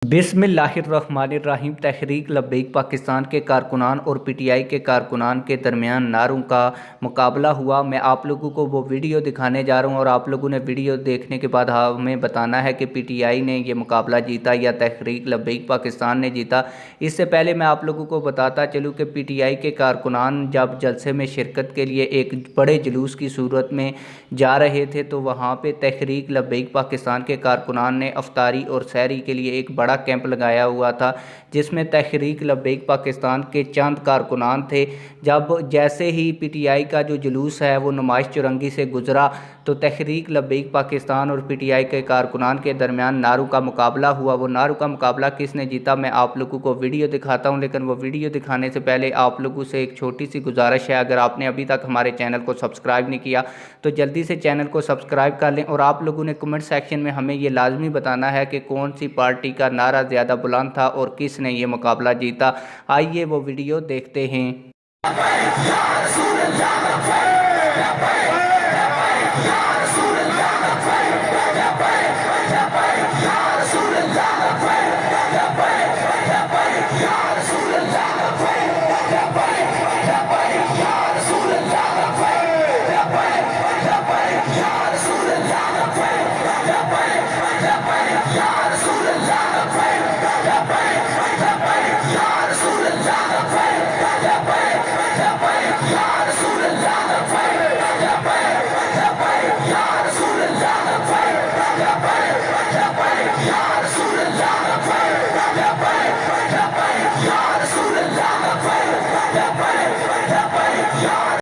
बिस्मिल्लाहिर्रहमानिर्रहीम। तहरीक लब्बैक पाकिस्तान के कारकुनान और पीटीआई के कारकुनान के दरमियान नारों का मुकाबला हुआ। मैं आप लोगों को वो वीडियो दिखाने जा रहा हूँ और आप लोगों ने वीडियो देखने के बाद हमें बताना है कि पीटीआई ने ये मुकाबला जीता या तहरीक लब्बैक पाकिस्तान ने जीता। इससे पहले मैं आप लोगों को बताता चलूँ कि पीटीआई के कारकुनान जब जलसे में शिरकत के लिए एक बड़े जुलूस की सूरत में जा रहे थे तो वहाँ पे तहरीक लब्बैक पाकिस्तान के कारकुनान ने अफ्तारी और सहरी के लिए एक बड़ा कैंप लगाया हुआ था, जिसमें तहरीक लब्बैक पाकिस्तान के चंद कारकुनान थे। जब जैसे ही पीटीआई का जो जुलूस है वो नुमाइश चुरंगी से गुजरा तो तहरीक लब्बैक पाकिस्तान और पीटीआई के कारकुनान के दरमियान नारों का मुकाबला हुआ। वो नारों का मुकाबला किसने जीता मैं आप लोगों को वीडियो दिखाता हूं, लेकिन वो वीडियो दिखाने से पहले आप लोगों से एक छोटी सी गुजारिश है, अगर आपने अभी तक हमारे चैनल को सब्सक्राइब नहीं किया तो जल्दी से चैनल को सब्सक्राइब कर लें। और आप लोगों ने कमेंट सेक्शन में हमें ये लाजमी बताना है कि कौन सी पार्टी का नारा ज़्यादा बुलंद था और किसने ये मुकाबला जीता। आइए वो वीडियो देखते हैं।